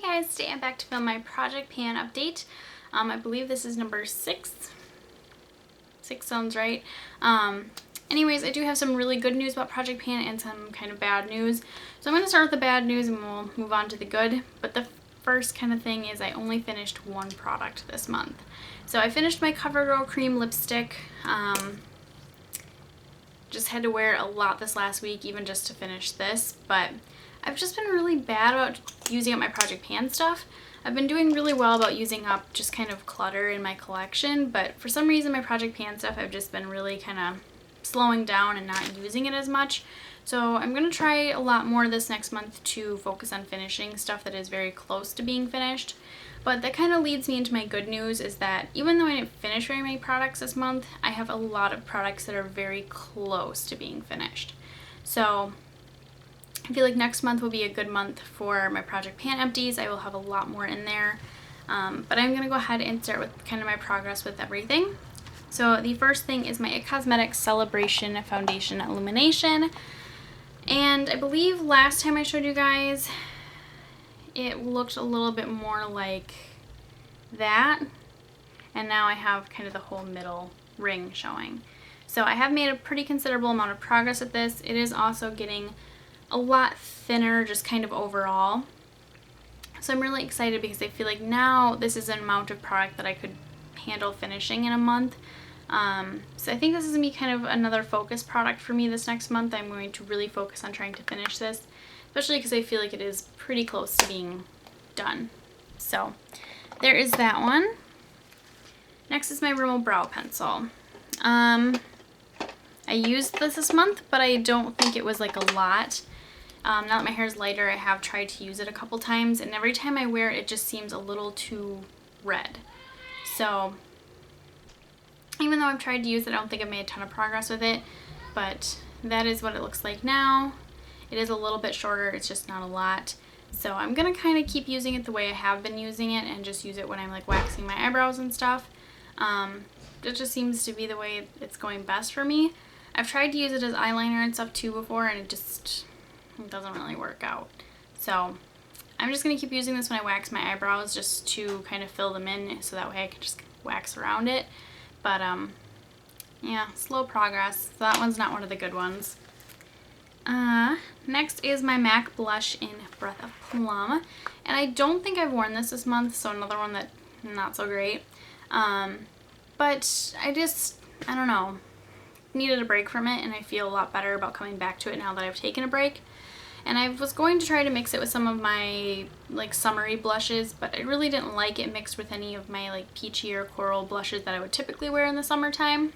guys, today I'm back to film my Project Pan update. I believe this is number 6. 6 sounds right. Anyways, I do have some really good news about Project Pan and some kind of bad news. So I'm going to start with the bad news and we'll move on to the good. But the first kind of thing is I only finished one product this month. So I finished my CoverGirl Cream Lipstick. Just had to wear it a lot this last week, even just to finish this. But I've just been really bad about using up my Project Pan stuff. I've been doing really well about using up just kind of clutter in my collection, but for some reason my Project Pan stuff I've just been really kind of slowing down and not using it as much. So I'm going to try a lot more this next month to focus on finishing stuff that is very close to being finished. But that kind of leads me into my good news is that even though I didn't finish very many products this month, I have a lot of products that are very close to being finished. So I feel like next month will be a good month for my Project Pan empties. I will have a lot more in there. But I'm going to go ahead and start with kind of my progress with everything. So the first thing is my IT Cosmetics Celebration Foundation Illumination. And I believe last time I showed you guys, it looked a little bit more like that. And now I have kind of the whole middle ring showing. So I have made a pretty considerable amount of progress with this. It is also getting a lot thinner just kind of overall. So I'm really excited because I feel like now this is an amount of product that I could handle finishing in a month. So I think this is going to be kind of another focus product for me this next month. I'm going to really focus on trying to finish this, especially because I feel like it is pretty close to being done. So there is that one. Next is my Rimmel Brow Pencil. I used this month, but I don't think it was like a lot. Now that my hair is lighter, I have tried to use it a couple times, and every time I wear it, it just seems a little too red. So even though I've tried to use it, I don't think I've made a ton of progress with it, but that is what it looks like now. It is a little bit shorter, it's just not a lot. So I'm going to kind of keep using it the way I have been using it and just use it when I'm like waxing my eyebrows and stuff. It just seems to be the way it's going best for me. I've tried to use it as eyeliner and stuff too before, and it doesn't really work out. So I'm just going to keep using this when I wax my eyebrows just to kind of fill them in so that way I can just wax around it. But yeah, slow progress. So that one's not one of the good ones. Next is my MAC blush in Breath of Plum. And I don't think I've worn this month, so another one that not so great. But I don't know, needed a break from it, and I feel a lot better about coming back to it now that I've taken a break. And I was going to try to mix it with some of my like summery blushes, but I really didn't like it mixed with any of my like peachy or coral blushes that I would typically wear in the summertime.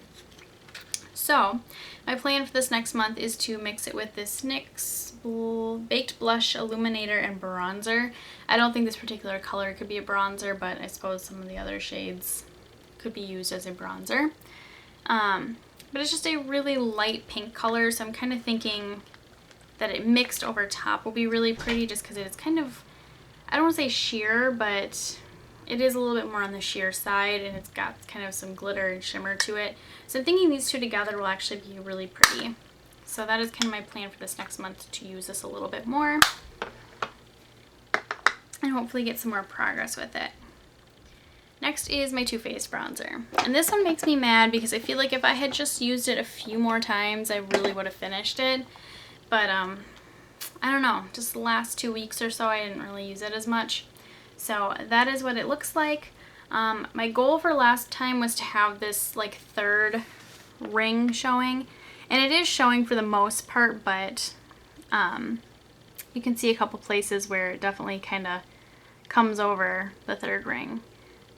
So my plan for this next month is to mix it with this NYX Baked Blush Illuminator and Bronzer. I don't think this particular color could be a bronzer, but I suppose some of the other shades could be used as a bronzer. But it's just a really light pink color, so I'm kind of thinking that it mixed over top will be really pretty just because it's kind of, I don't want to say sheer, but it is a little bit more on the sheer side, and it's got kind of some glitter and shimmer to it. So I'm thinking these two together will actually be really pretty. So that is kind of my plan for this next month, to use this a little bit more and hopefully get some more progress with it. Next is my Too Faced bronzer. And this one makes me mad because I feel like if I had just used it a few more times, I really would have finished it. But I don't know, just the last 2 weeks or so I didn't really use it as much. So that is what it looks like. My goal for last time was to have this like third ring showing, and it is showing for the most part, but you can see a couple places where it definitely kind of comes over the third ring.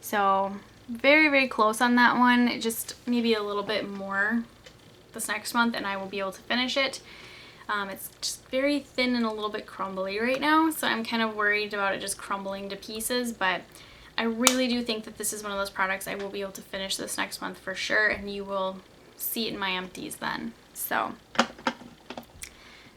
So very, very close on that one. Just maybe a little bit more this next month and I will be able to finish it. It's just very thin and a little bit crumbly right now, so I'm kind of worried about it just crumbling to pieces, but I really do think that this is one of those products I will be able to finish this next month for sure, and you will see it in my empties then. So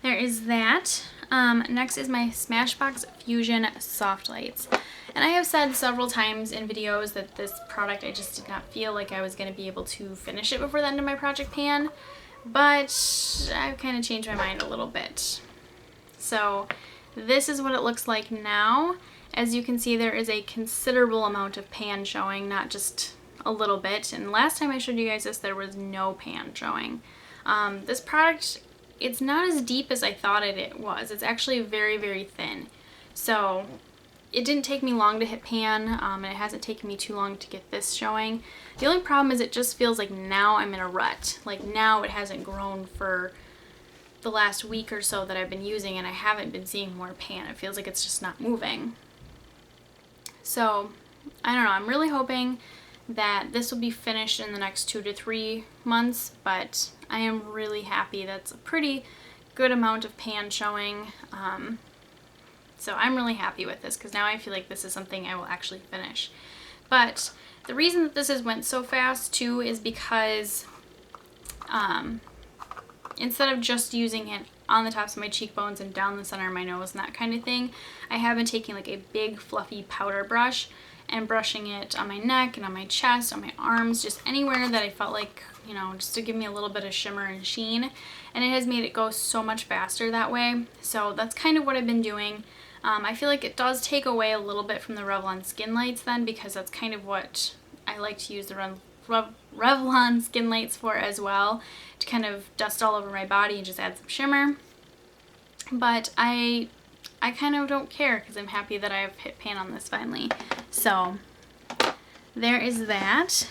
there is that. Next is my Smashbox Fusion Soft Lights. And I have said several times in videos that this product, I just did not feel like I was going to be able to finish it before the end of my Project Pan. But I've kind of changed my mind a little bit. So this is what it looks like now. As you can see, there is a considerable amount of pan showing, not just a little bit. And last time I showed you guys this, there was no pan showing. This product, it's not as deep as I thought it was. It's actually very, very thin. So it didn't take me long to hit pan, and it hasn't taken me too long to get this showing. The only problem is it just feels like now I'm in a rut. Like now it hasn't grown for the last week or so that I've been using, and I haven't been seeing more pan. It feels like it's just not moving. So I don't know, I'm really hoping that this will be finished in the next 2 to 3 months, but I am really happy. That's a pretty good amount of pan showing. So I'm really happy with this because now I feel like this is something I will actually finish. But the reason that this has went so fast too is because instead of just using it on the tops of my cheekbones and down the center of my nose and that kind of thing, I have been taking like a big fluffy powder brush and brushing it on my neck and on my chest, on my arms, just anywhere that I felt like, you know, just to give me a little bit of shimmer and sheen. And it has made it go so much faster that way. So that's kind of what I've been doing. I feel like it does take away a little bit from the Revlon Skin Lights then, because that's kind of what I like to use the Revlon Skin Lights for as well, to kind of dust all over my body and just add some shimmer. But I kind of don't care because I'm happy that I've hit pan on this finally. So there is that.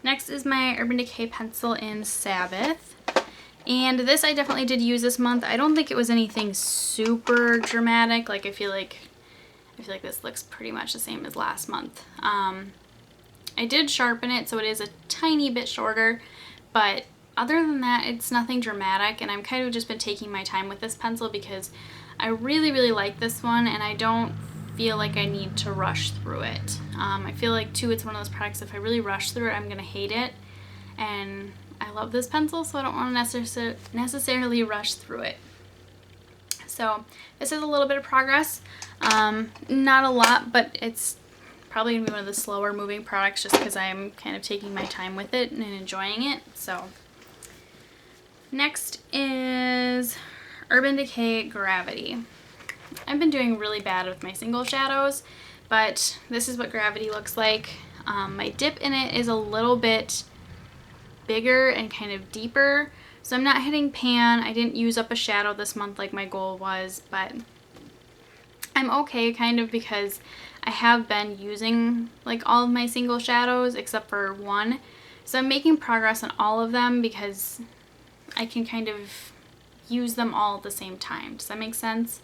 Next is my Urban Decay pencil in Sabbath. And this I definitely did use this month. I don't think it was anything super dramatic. Like I feel like this looks pretty much the same as last month. I did sharpen it, so it is a tiny bit shorter, but other than that, it's nothing dramatic, and I'm kind of just been taking my time with this pencil because I really, really like this one, and I don't feel like I need to rush through it. I feel like, too, it's one of those products, if I really rush through it, I'm going to hate it, and I love this pencil, so I don't want to necessarily rush through it. So this is a little bit of progress. Not a lot, but it's probably going to be one of the slower moving products just because I'm kind of taking my time with it and enjoying it. So next is Urban Decay Gravity. I've been doing really bad with my single shadows, but this is what Gravity looks like. My dip in it is a little bit bigger and kind of deeper, so I'm not hitting pan. I didn't use up a shadow this month like my goal was, but I'm okay kind of because I have been using like all of my single shadows except for one. So I'm making progress on all of them because I can kind of use them all at the same time. Does that make sense?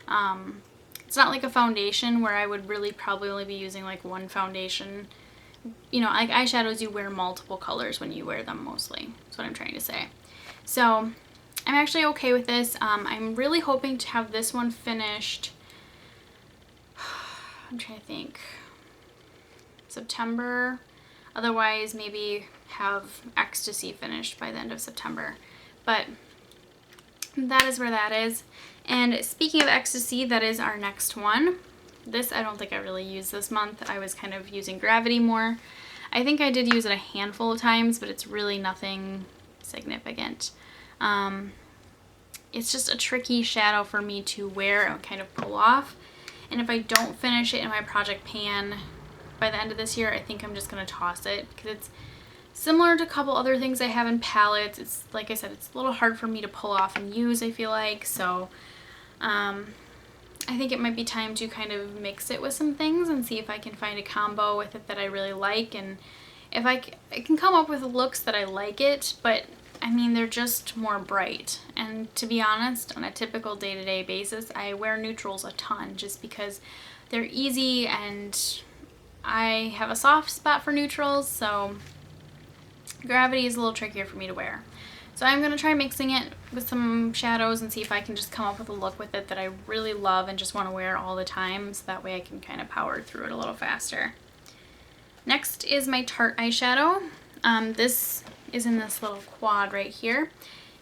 It's not like a foundation where I would really probably only be using like one foundation. You know, like eyeshadows, you wear multiple colors when you wear them mostly. That's what I'm trying to say. So I'm actually okay with this. I'm really hoping to have this one finished. I'm trying to think. September. Otherwise, maybe have Ecstasy finished by the end of September. But that is where that is. And speaking of Ecstasy, that is our next one. This I don't think I really used this month. I was kind of using Gravity more. I think I did use it a handful of times, but it's really nothing significant. It's just a tricky shadow for me to wear and kind of pull off. And if I don't finish it in my project pan by the end of this year, I think I'm just going to toss it because it's similar to a couple other things I have in palettes. It's, like I said, it's a little hard for me to pull off and use, I feel like. So I think it might be time to kind of mix it with some things and see if I can find a combo with it that I really like. And if I can come up with looks that I like it, but I mean, they're just more bright. And to be honest, on a typical day-to-day basis, I wear neutrals a ton just because they're easy and I have a soft spot for neutrals, so Gravity is a little trickier for me to wear. So I'm going to try mixing it with some shadows and see if I can just come up with a look with it that I really love and just want to wear all the time, so that way I can kind of power through it a little faster. Next is my Tarte eyeshadow. This is in this little quad right here,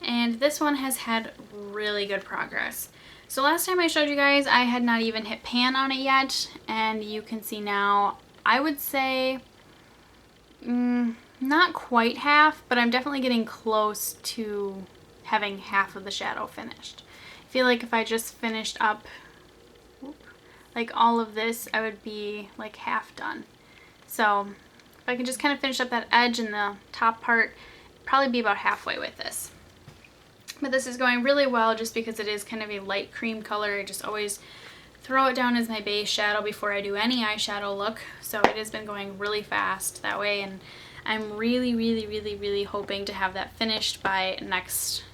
and this one has had really good progress. So last time I showed you guys, I had not even hit pan on it yet, and you can see now, I would say not quite half, but I'm definitely getting close to having half of the shadow finished. feel like if I just finished up like all of this, I would be like half done. So if I can just kind of finish up that edge and the top part, probably be about halfway with this. But this is going really well just because it is kind of a light cream color. I just always throw it down as my base shadow before I do any eyeshadow look. So it has been going really fast that way, and I'm really hoping to have that finished by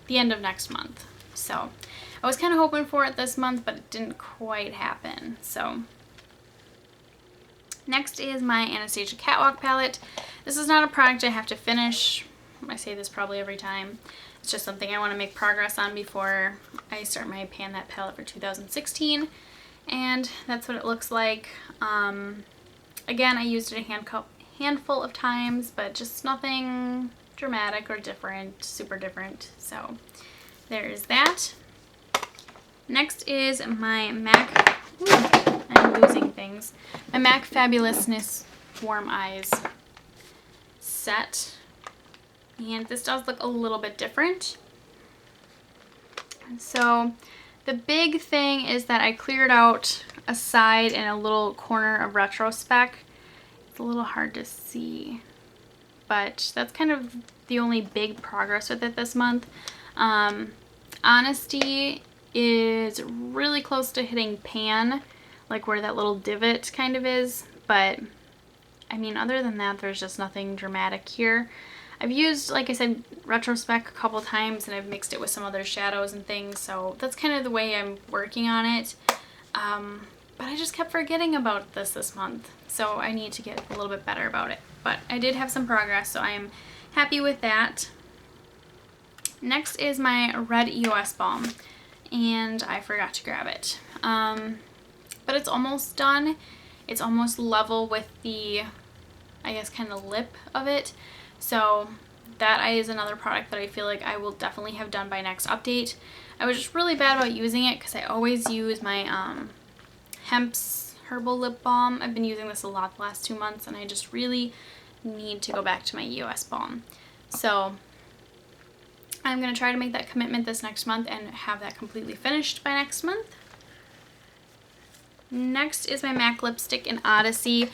the end of next month. So I was kind of hoping for it this month, but it didn't quite happen. So next is my Anastasia Catwalk palette. This is not a product I have to finish. I say this probably every time. It's just something I want to make progress on before I start my Pan That palette for 2016. And that's what it looks like. Again, I used it a handful of times, but just nothing dramatic or different, super different. So there's that. Next is my MAC, I'm losing things, my MAC Fabulousness Warm Eyes set. And this does look a little bit different. So the big thing is that I cleared out a side and a little corner of Retrospec. It's a little hard to see, but that's kind of the only big progress with it this month. Honesty is really close to hitting pan, like where that little divot kind of is, but I mean, other than that, there's just nothing dramatic here. I've used, like I said, Retrospec a couple times, and I've mixed it with some other shadows and things, so that's kind of the way I'm working on it. But I just kept forgetting about this month, so I need to get a little bit better about it. But I did have some progress, so I am happy with that. Next is my Red EOS Balm, and I forgot to grab it. But it's almost done. It's almost level with the, I guess, kind of lip of it. So that is another product that I feel like I will definitely have done by next update. I was just really bad about using it because I always use my Hemp's Herbal Lip Balm. I've been using this a lot the last 2 months, and I just really need to go back to my EOS Balm. So I'm going to try to make that commitment this next month and have that completely finished by next month. Next is my MAC lipstick in Odyssey.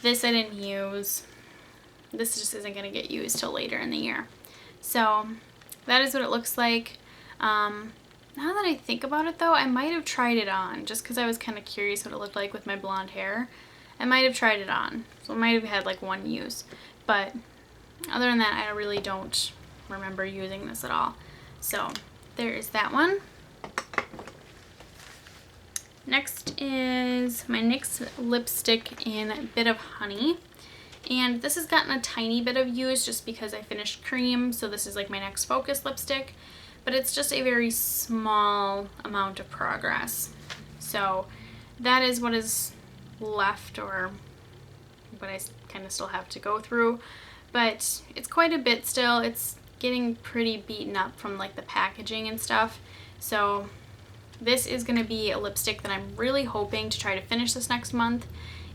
This I didn't use. This just isn't going to get used till later in the year. So that is what it looks like. Now that I think about it though, I might have tried it on just because I was kind of curious what it looked like with my blonde hair. I might have tried it on. So I might have had like one use. But other than that, I really don't remember using this at all. So there is that one. Next is my NYX Lipstick in Bit of Honey. And this has gotten a tiny bit of use just because I finished cream, so this is like my next focus lipstick. But it's just a very small amount of progress. So that is what is left, or what I kind of still have to go through. But it's quite a bit still. It's getting pretty beaten up from like the packaging and stuff. So this is going to be a lipstick that I'm really hoping to try to finish this next month.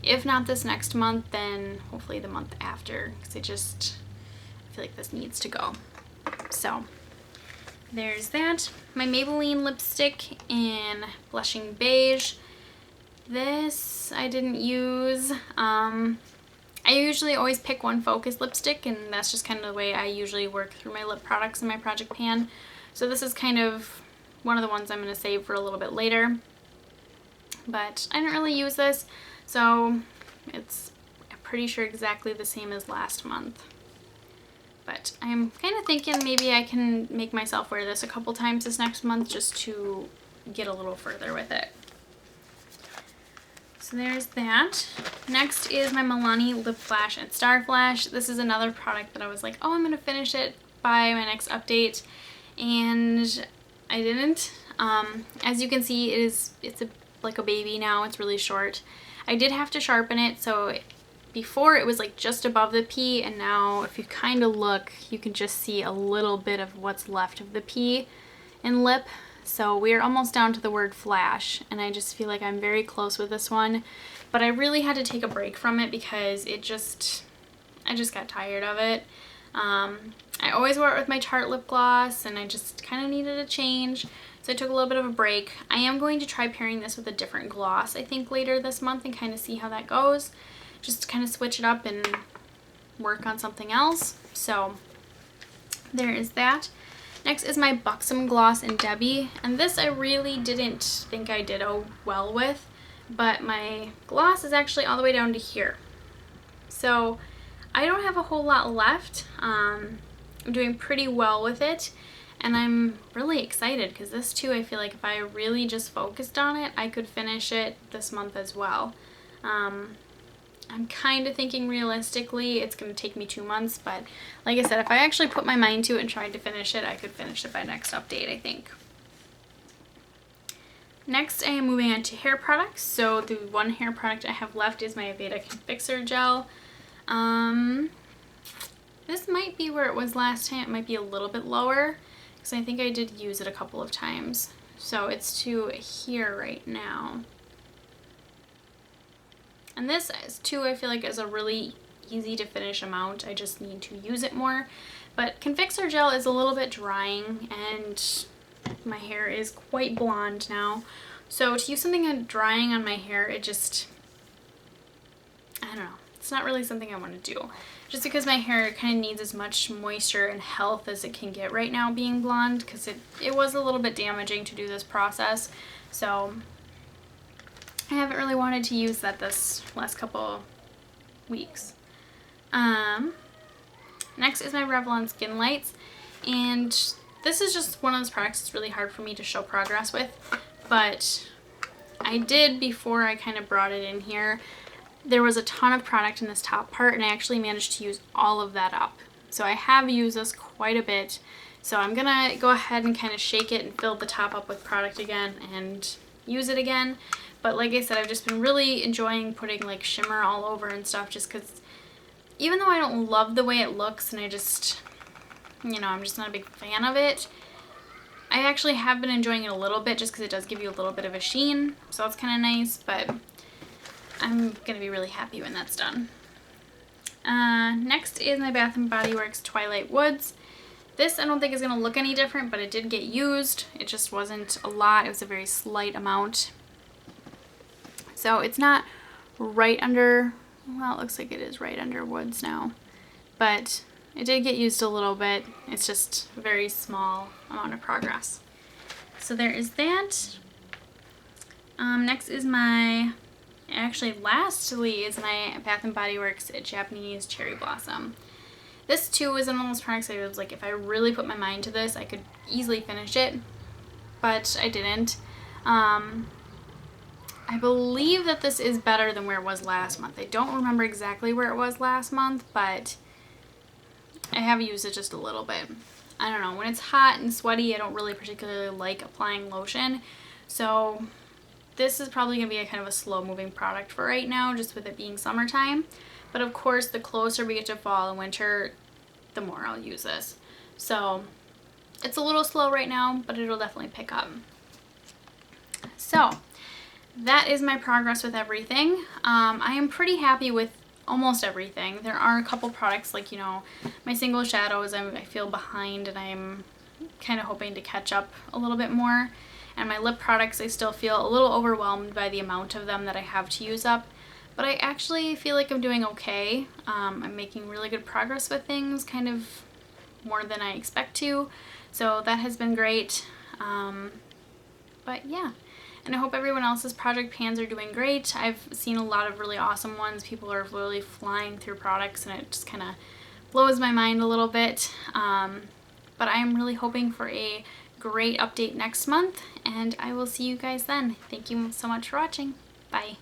If not this next month, then hopefully the month after, because I feel like this needs to go. So there's that. My Maybelline lipstick in Blushing Beige. This I didn't use. I usually always pick one focus lipstick, and that's just kind of the way I usually work through my lip products in my project pan. So this is kind of one of the ones I'm going to save for a little bit later. But I didn't really use this, so it's pretty sure exactly the same as last month. But I'm kind of thinking maybe I can make myself wear this a couple times this next month just to get a little further with it. So there's that. Next is my Milani Lip Flash and Star Flash. This is another product that I was like, oh, I'm going to finish it by my next update. And I didn't. As you can see, it's like a baby now. It's really short. I did have to sharpen it, so before it was like just above the P, and now if you kind of look, you can just see a little bit of what's left of the P in lip. So we're almost down to the word flash, and I just feel like I'm very close with this one. But I really had to take a break from it because I just got tired of it. I always wear it with my Tarte lip gloss, and I just kind of needed a change. So I took a little bit of a break. I am going to try pairing this with a different gloss, I think, later this month and kind of see how that goes. Just to kind of switch it up and work on something else. So there is that. Next is my Buxom Gloss in Debbie, and this I really didn't think I did well with, but my gloss is actually all the way down to here. So I don't have a whole lot left. I'm doing pretty well with it, and I'm really excited because this too, I feel like if I really just focused on it, I could finish it this month as well. I'm kind of thinking realistically it's going to take me 2 months, but like I said, if I actually put my mind to it and tried to finish it, I could finish it by next update, I think. Next, I am moving on to hair products. So the one hair product I have left is my Aveda Fixer Gel. This might be where it was last time. It might be a little bit lower because I think I did use it a couple of times. So it's to here right now. And this is too, I feel like, is a really easy to finish amount. I just need to use it more. But Confixer Gel is a little bit drying and my hair is quite blonde now. So to use something drying on my hair, it just, I don't know. It's not really something I want to do. Just because my hair kind of needs as much moisture and health as it can get right now being blonde, because it was a little bit damaging to do this process. So I haven't really wanted to use that this last couple weeks. Next is my Revlon Skin Lights, and this is just one of those products that's really hard for me to show progress with, but I did before I kind of brought it in here. There was a ton of product in this top part, and I actually managed to use all of that up. So I have used this quite a bit. So I'm gonna go ahead and kind of shake it and fill the top up with product again and use it again. But like I said, I've just been really enjoying putting like shimmer all over and stuff, just because even though I don't love the way it looks and I just, you know, I'm just not a big fan of it, I actually have been enjoying it a little bit just because it does give you a little bit of a sheen. So that's kind of nice, but I'm going to be really happy when that's done. Next is my Bath & Body Works Twilight Woods. This I don't think is going to look any different, but it did get used. It just wasn't a lot. It was a very slight amount. So it's not right under, well, it looks like it is right under Woods now. But it did get used a little bit. It's just a very small amount of progress. So there is that. Next is my, actually lastly is my Bath & Body Works Japanese Cherry Blossom. This too is one of those products I was like, if I really put my mind to this, I could easily finish it, but I didn't. I believe that this is better than where it was last month. I don't remember exactly where it was last month, but I have used it just a little bit. I don't know, when it's hot and sweaty, I don't really particularly like applying lotion, so this is probably going to be a kind of a slow moving product for right now, just with it being summertime. But of course, the closer we get to fall and winter, the more I'll use this. So it's a little slow right now, but it'll definitely pick up. So that is my progress with everything. I am pretty happy with almost everything. There are a couple products like, you know, my single shadows, I feel behind and I'm kind of hoping to catch up a little bit more. And my lip products, I still feel a little overwhelmed by the amount of them that I have to use up. But I actually feel like I'm doing okay. I'm making really good progress with things, kind of more than I expect to. So that has been great. But yeah. And I hope everyone else's project pans are doing great. I've seen a lot of really awesome ones. People are really flying through products and it just kind of blows my mind a little bit. But I am really hoping for a great update next month, and I will see you guys then. Thank you so much for watching. Bye.